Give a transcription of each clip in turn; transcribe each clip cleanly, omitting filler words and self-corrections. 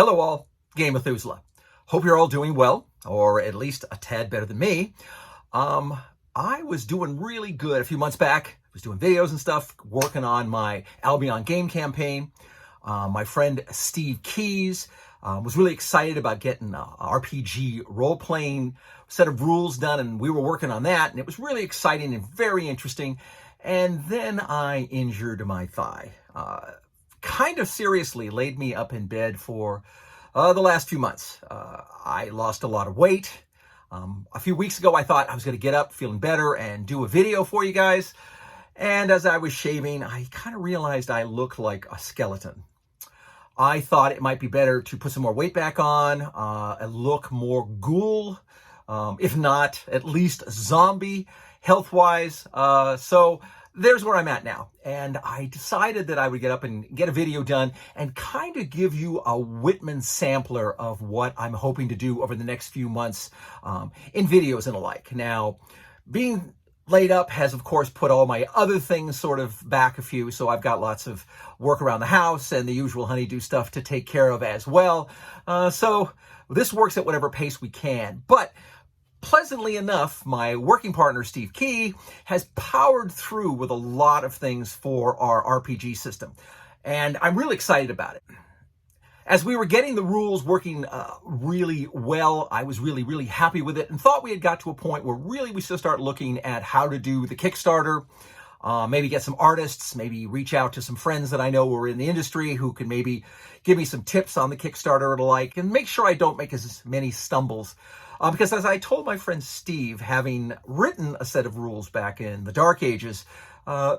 Hello all, Game Methuselah. Hope you're all doing well, or at least a tad better than me. I was doing really good a few months back. I was doing videos and stuff, working on my Albion game campaign. My friend Steve Keys was really excited about getting an RPG role-playing set of rules done, and we were working on that, and it was really exciting and very interesting. And then I injured my thigh. Kind of seriously laid me up in bed for the last few months. I lost a lot of weight. A few weeks ago, I thought I was going to get up feeling better and do a video for you guys. And as I was shaving, I kind of realized I looked like a skeleton. I thought it might be better to put some more weight back on and look more ghoul, if not at least zombie health-wise. So there's where I'm at now. And I decided that I would get up and get a video done and kind of give you a Whitman sampler of what I'm hoping to do over the next few months in videos and the like. Now, being laid up has, of course, put all my other things sort of back a few. So I've got lots of work around the house and the usual honeydew stuff to take care of as well. So this works at whatever pace we can. But pleasantly enough, my working partner, Steve Key, has powered through with a lot of things for our RPG system. And I'm really excited about it. As we were getting the rules working really well, I was really happy with it and thought we had got to a point where really we should start looking at how to do the Kickstarter, maybe get some artists, maybe reach out to some friends that I know who are in the industry who can maybe give me some tips on the Kickstarter or the like, and make sure I don't make as many stumbles. Because as I told my friend Steve, having written a set of rules back in the Dark Ages,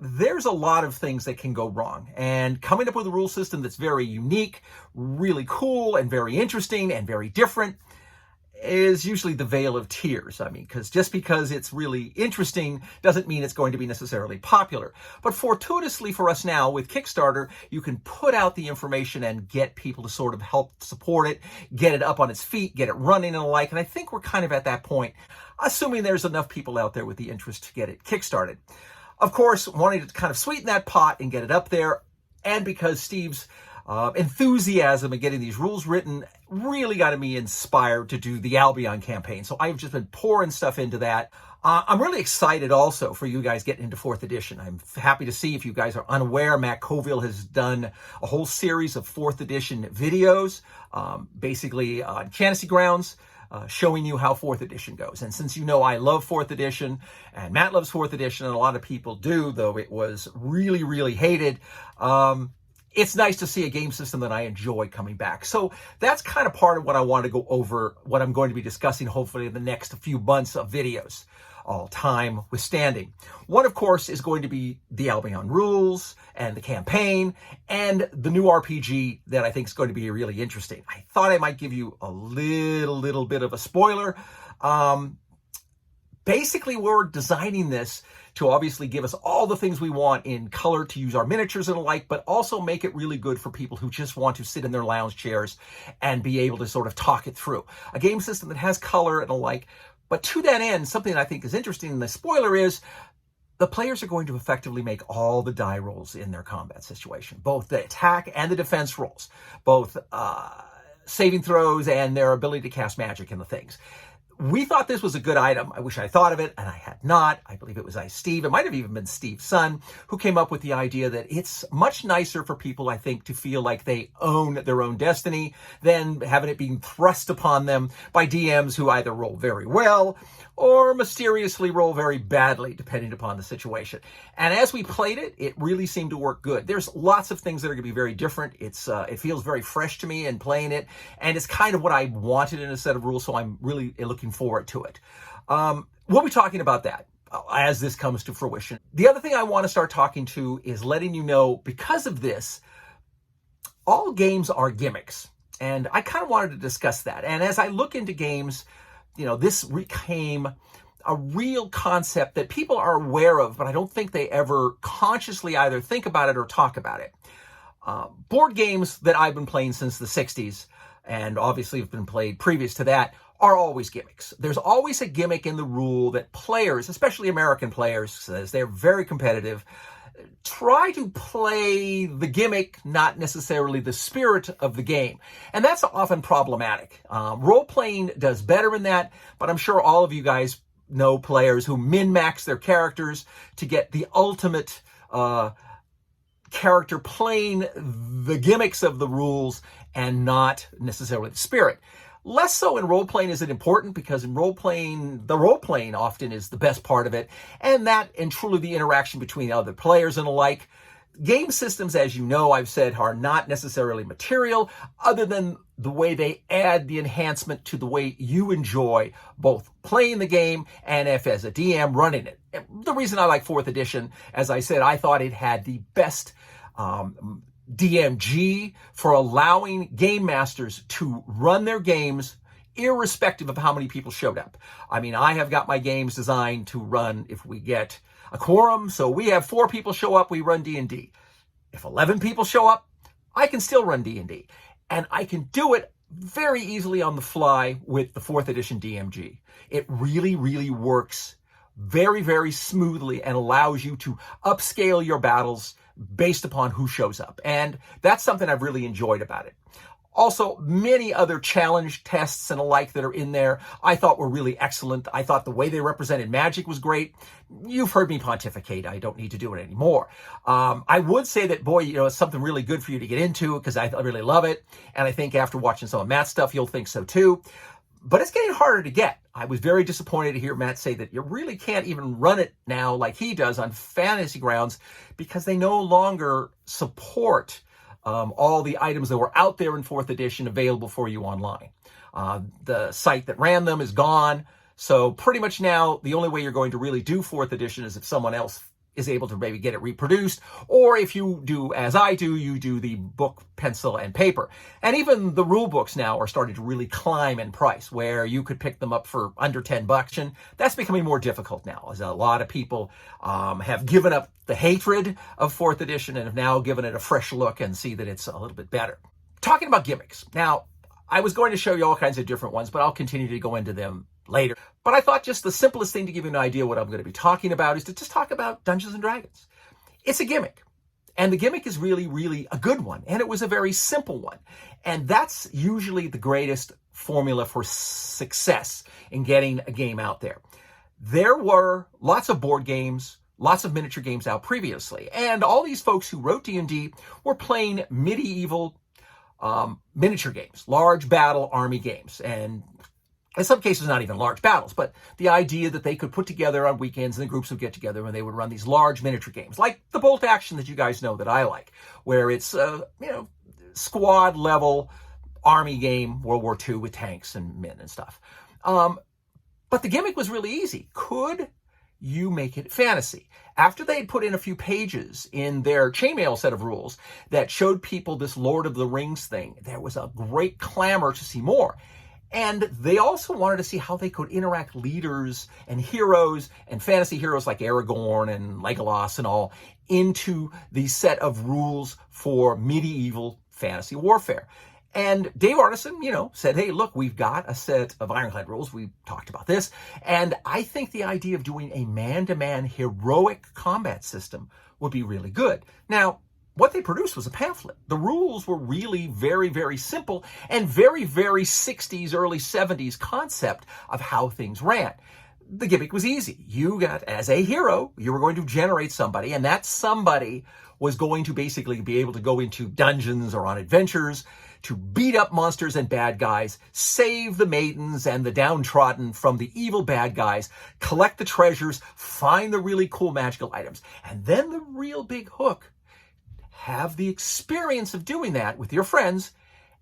there's a lot of things that can go wrong. And coming up with a rule system that's very unique, really cool, and very interesting, and very different is usually the veil of tears. I mean, just because it's really interesting doesn't mean it's going to be necessarily popular. But fortuitously for us now with Kickstarter, you can put out the information and get people to sort of help support it, get it up on its feet, get it running and the like. And I think we're kind of at that point, assuming there's enough people out there with the interest to get it kickstarted. Of course, wanting to kind of sweeten that pot and get it up there, and because Steve's enthusiasm in getting these rules written really got me inspired to do the Albion campaign. So I've just been pouring stuff into that. I'm really excited also for you guys getting into 4th edition. I'm happy to see, if you guys are unaware, Matt Colville has done a whole series of 4th edition videos, basically on Fantasy Grounds, showing you how 4th edition goes. And since you know I love 4th edition, and Matt loves 4th edition, and a lot of people do, though it was really hated, it's nice to see a game system that I enjoy coming back. So that's kind of part of what I want to go over, what I'm going to be discussing hopefully in the next few months of videos, all time withstanding. One, of course, is going to be the Albion rules and the campaign and the new RPG that I think is going to be really interesting. I thought I might give you a little bit of a spoiler. Basically, we're designing this to obviously give us all the things we want in color to use our miniatures and the like, but also make it really good for people who just want to sit in their lounge chairs and be able to sort of talk it through. A game system that has color and the like. But to that end, something that I think is interesting in the spoiler is the players are going to effectively make all the die rolls in their combat situation, both the attack and the defense rolls, both saving throws and their ability to cast magic and the things. We thought this was a good item. I wish I thought of it, and I had not. I believe it was Steve. It might have even been Steve's son who came up with the idea that it's much nicer for people, I think, to feel like they own their own destiny than having it being thrust upon them by DMs who either roll very well or mysteriously roll very badly, depending upon the situation. And as we played it, it really seemed to work good. There's lots of things that are going to be very different. It feels very fresh to me in playing it, and it's kind of what I wanted in a set of rules, so I'm really looking forward to it. We'll be talking about that as this comes to fruition. The other thing I want to start talking to is letting you know, because of this, all games are gimmicks. And I kind of wanted to discuss that. And as I look into games, you know, this became a real concept that people are aware of, but I don't think they ever consciously either think about it or talk about it. Board games that I've been playing since the 60s, and obviously have been played previous to that, are always gimmicks. There's always a gimmick in the rule that players, especially American players, as they're very competitive, try to play the gimmick, not necessarily the spirit of the game. And that's often problematic. Role-playing does better in that, but I'm sure all of you guys know players who min-max their characters to get the ultimate character playing the gimmicks of the rules and not necessarily the spirit. Less so in role-playing is it important, because in role-playing, the role-playing often is the best part of it, and that and truly the interaction between other players and alike. Game systems, as you know, I've said, are not necessarily material, other than the way they add the enhancement to the way you enjoy both playing the game and if as a DM running it. The reason I like 4th edition, as I said, I thought it had the best DMG for allowing game masters to run their games irrespective of how many people showed up. I mean, I have got my games designed to run if we get a quorum. So we have 4 people show up, we run D&D. If 11 people show up, I can still run D&D. And I can do it very easily on the fly with the 4th edition DMG. It really, really works very, very smoothly and allows you to upscale your battles based upon who shows up. And that's something I've really enjoyed about it. Also, many other challenge tests and alike that are in there I thought were really excellent. I thought the way they represented magic was great. You've heard me pontificate. I don't need to do it anymore. I would say that, boy, it's something really good for you to get into, because I really love it. And I think after watching some of Matt's stuff, you'll think so too. But it's getting harder to get. I was very disappointed to hear Matt say that you really can't even run it now like he does on Fantasy Grounds, because they no longer support all the items that were out there in 4th edition available for you online. The site that ran them is gone. So pretty much now, the only way you're going to really do 4th edition is if someone else is able to maybe get it reproduced, or if you do, as I do, you do the book, pencil, and paper. And even the rule books now are starting to really climb in price, where you could pick them up for under $10. And that's becoming more difficult now, as a lot of people have given up the hatred of 4th edition and have now given it a fresh look and see that it's a little bit better. Talking about gimmicks. Now, I was going to show you all kinds of different ones, but I'll continue to go into them later. But I thought just the simplest thing to give you an idea what I'm going to be talking about is to just talk about Dungeons & Dragons. It's a gimmick. And the gimmick is really, really a good one. And it was a very simple one. And that's usually the greatest formula for success in getting a game out there. There were lots of board games, lots of miniature games out previously. And all these folks who wrote D&D were playing medieval miniature games, large battle army games. And in some cases, not even large battles, but the idea that they could put together on weekends and the groups would get together and they would run these large miniature games, like the Bolt Action that you guys know that I like, where it's, squad level army game, World War II with tanks and men and stuff. But the gimmick was really easy. Could you make it fantasy? After they had put in a few pages in their chainmail set of rules that showed people this Lord of the Rings thing, there was a great clamor to see more. And they also wanted to see how they could interact leaders and heroes and fantasy heroes like Aragorn and Legolas and all into the set of rules for medieval fantasy warfare. And Dave Arneson, said, hey, look, we've got a set of Ironclad rules. We talked about this. And I think the idea of doing a man-to-man heroic combat system would be really good. Now, what they produced was a pamphlet. The rules were really very, very simple and very, very 60s, early 70s concept of how things ran. The gimmick was easy. You got, as a hero, you were going to generate somebody, and that somebody was going to basically be able to go into dungeons or on adventures to beat up monsters and bad guys, save the maidens and the downtrodden from the evil bad guys, collect the treasures, find the really cool magical items. And then the real big hook, have the experience of doing that with your friends,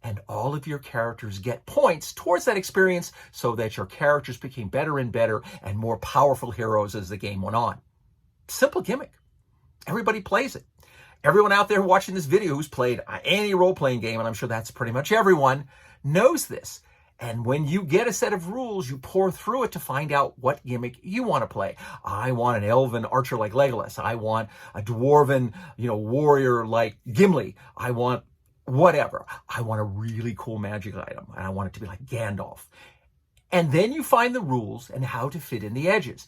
and all of your characters get points towards that experience so that your characters became better and better and more powerful heroes as the game went on. Simple gimmick. Everybody plays it. Everyone out there watching this video who's played any role-playing game, and I'm sure that's pretty much everyone, knows this. And when you get a set of rules, you pour through it to find out what gimmick you want to play. I want an elven archer like Legolas. I want a dwarven, warrior like Gimli. I want whatever. I want a really cool magic item. And I want it to be like Gandalf. And then you find the rules and how to fit in the edges.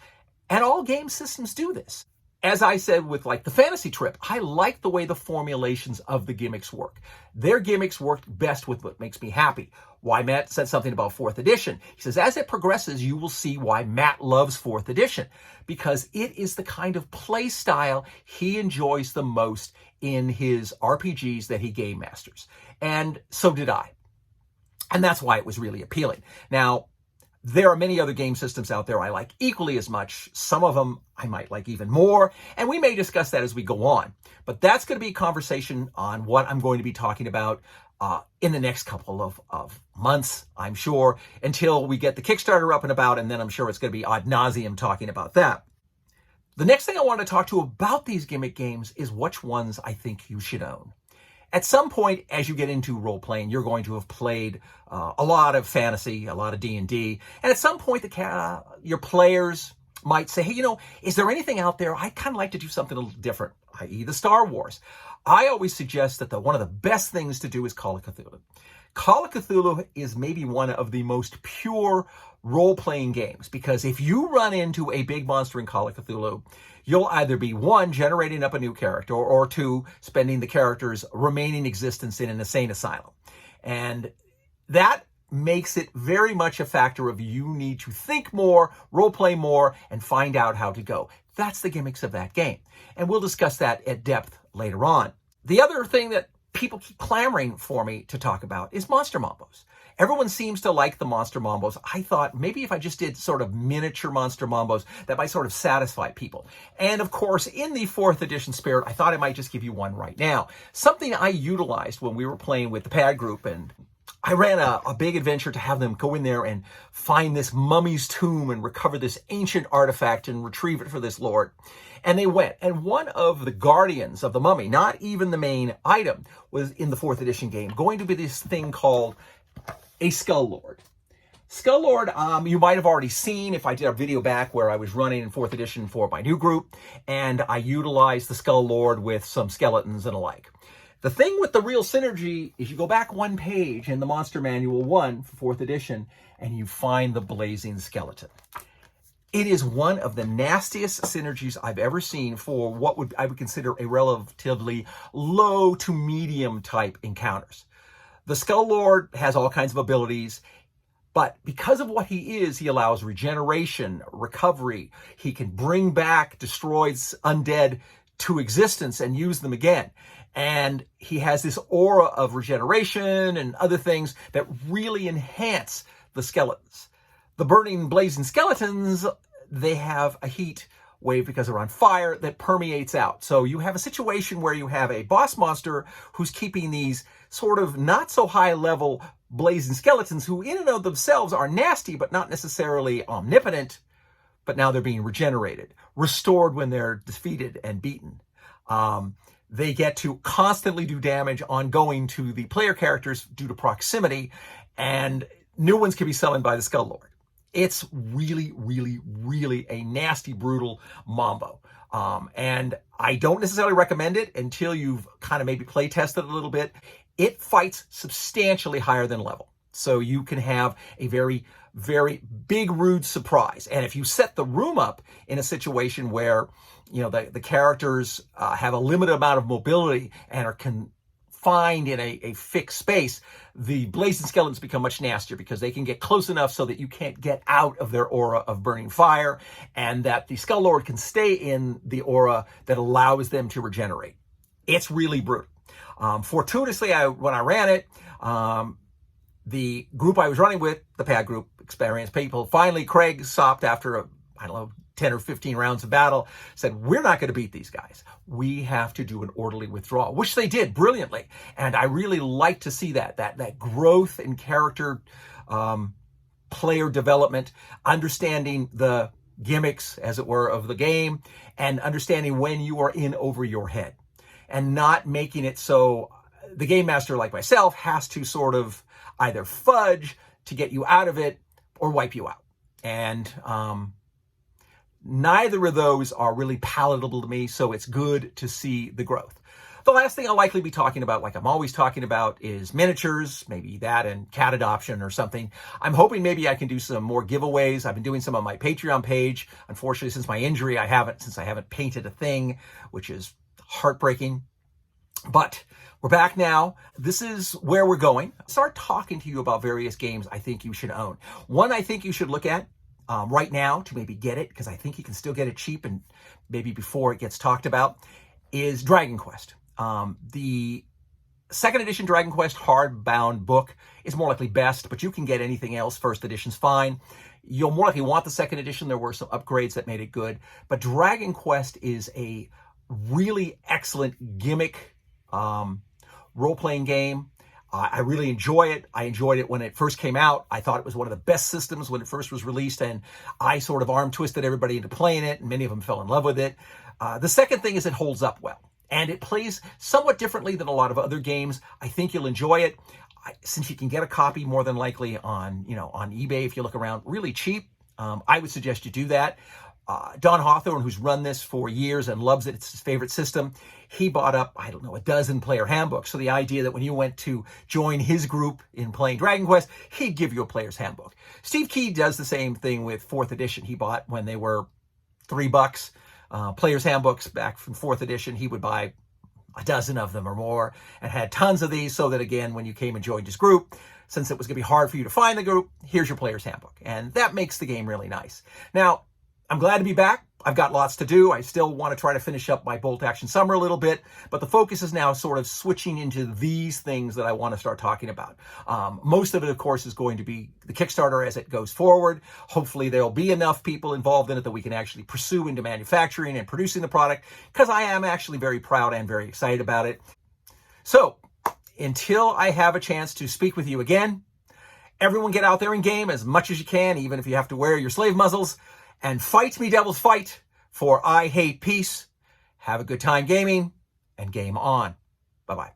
And all game systems do this. As I said with like the fantasy trip, I like the way the formulations of the gimmicks work. Their gimmicks work best with what makes me happy. Why Matt said something about 4th edition. He says, as it progresses, you will see why Matt loves 4th edition, because it is the kind of play style he enjoys the most in his RPGs that he game masters. And so did I. And that's why it was really appealing. Now, there are many other game systems out there I like equally as much. Some of them I might like even more, and we may discuss that as we go on. But that's going to be a conversation on what I'm going to be talking about in the next couple of months, I'm sure, until we get the Kickstarter up and about, and then I'm sure it's going to be ad nauseum talking about that. The next thing I want to talk to about these gimmick games is which ones I think you should own. At some point, as you get into role-playing, you're going to have played a lot of fantasy, a lot of D&D, and at some point, your players might say, hey, is there anything out there? I'd kind of like to do something a little different, i.e. the Star Wars. I always suggest that one of the best things to do is Call of Cthulhu. Call of Cthulhu is maybe one of the most pure role-playing games, because if you run into a big monster in Call of Cthulhu, you'll either be, 1, generating up a new character, or 2, spending the character's remaining existence in an insane asylum. And that makes it very much a factor of you need to think more, role-play more, and find out how to go. That's the gimmicks of that game. And we'll discuss that at depth later on. The other thing that people keep clamoring for me to talk about is Monster Mambos. Everyone seems to like the Monster Mambos. I thought maybe if I just did sort of miniature Monster Mambos, that might sort of satisfy people. And of course, in the 4th edition spirit, I thought I might just give you one right now. Something I utilized when we were playing with the pad group, and I ran a big adventure to have them go in there and find this mummy's tomb and recover this ancient artifact and retrieve it for this lord. And they went. And one of the guardians of the mummy, not even the main item, was in the 4th edition game, going to be this thing called a Skull Lord. Skull Lord, you might have already seen if I did a video back where I was running in 4th edition for my new group, and I utilized the Skull Lord with some skeletons and alike. The thing with the real synergy is you go back one page in the Monster Manual 1 for 4th edition, and you find the Blazing Skeleton. It is one of the nastiest synergies I've ever seen for what I would consider a relatively low to medium type encounters. The Skull Lord has all kinds of abilities, but because of what he is, he allows regeneration, recovery. He can bring back destroyed undead to existence and use them again. And he has this aura of regeneration and other things that really enhance the skeletons. The burning, blazing skeletons, they have a heat wave because they're on fire that permeates out. So you have a situation where you have a boss monster who's keeping these sort of not so high level blazing skeletons who in and of themselves are nasty, but not necessarily omnipotent, but now they're being regenerated, restored when they're defeated and beaten. They get to constantly do damage ongoing to the player characters due to proximity, and new ones can be summoned by the Skull Lord. It's really, really, really a nasty, brutal Mambo. And I don't necessarily recommend it until you've kind of maybe play tested it a little bit. It fights substantially higher than level. So you can have a very, very big, rude surprise. And if you set the room up in a situation where, the characters have a limited amount of mobility and are confined in a fixed space, the blazing skeletons become much nastier because they can get close enough so that you can't get out of their aura of burning fire, and that the Skull Lord can stay in the aura that allows them to regenerate. It's really brutal. Fortuitously, when I ran it, the group I was running with, the pad group, experienced people, finally Craig stopped after 10 or 15 rounds of battle, said, we're not going to beat these guys. We have to do an orderly withdrawal, which they did brilliantly. And I really like to see that growth in character, player development, understanding the gimmicks, as it were, of the game, and understanding when you are in over your head, and not making it so the game master, like myself, has to sort of either fudge to get you out of it or wipe you out. And neither of those are really palatable to me, so it's good to see the growth. The last thing I'll likely be talking about, like I'm always talking about, is miniatures, maybe that and cat adoption or something. I'm hoping maybe I can do some more giveaways. I've been doing some on my Patreon page. Unfortunately, since my injury, I haven't painted a thing, which is heartbreaking. But we're back now. This is where we're going. I'll start talking to you about various games I think you should own. One I think you should look at right now to maybe get it, because I think you can still get it cheap and maybe before it gets talked about, is Dragon Quest. The second edition Dragon Quest hardbound book is more likely best, but you can get anything else. First edition's fine. You'll more likely want the second edition. There were some upgrades that made it good, but Dragon Quest is a really excellent gimmick role-playing game. I really enjoy it. I enjoyed it when it first came out. I thought it was one of the best systems when it first was released, and I sort of arm-twisted everybody into playing it, and many of them fell in love with it. The second thing is it holds up well. And it plays somewhat differently than a lot of other games. I think you'll enjoy it. Since you can get a copy more than likely on eBay if you look around, really cheap, I would suggest you do that. Don Hawthorne, who's run this for years and loves it, it's his favorite system, he bought up, I don't know, a dozen player handbooks. So the idea that when you went to join his group in playing Dragon Quest, he'd give you a player's handbook. Steve Key does the same thing with 4th edition. He bought, when they were $3, player's handbooks back from 4th edition. He would buy a dozen of them or more and had tons of these, so that again, when you came and joined his group, since it was going to be hard for you to find the group, here's your player's handbook. And that makes the game really nice. Now, I'm glad to be back. I've got lots to do. I still want to try to finish up my Bolt Action Summer a little bit, but the focus is now sort of switching into these things that I want to start talking about. Most of it, of course, is going to be the Kickstarter as it goes forward. Hopefully there'll be enough people involved in it that we can actually pursue into manufacturing and producing the product, because I am actually very proud and very excited about it. So until I have a chance to speak with you again, everyone get out there and game as much as you can, even if you have to wear your slave muzzles. And fight me, devils, fight, for I hate peace. Have a good time gaming, and game on. Bye-bye.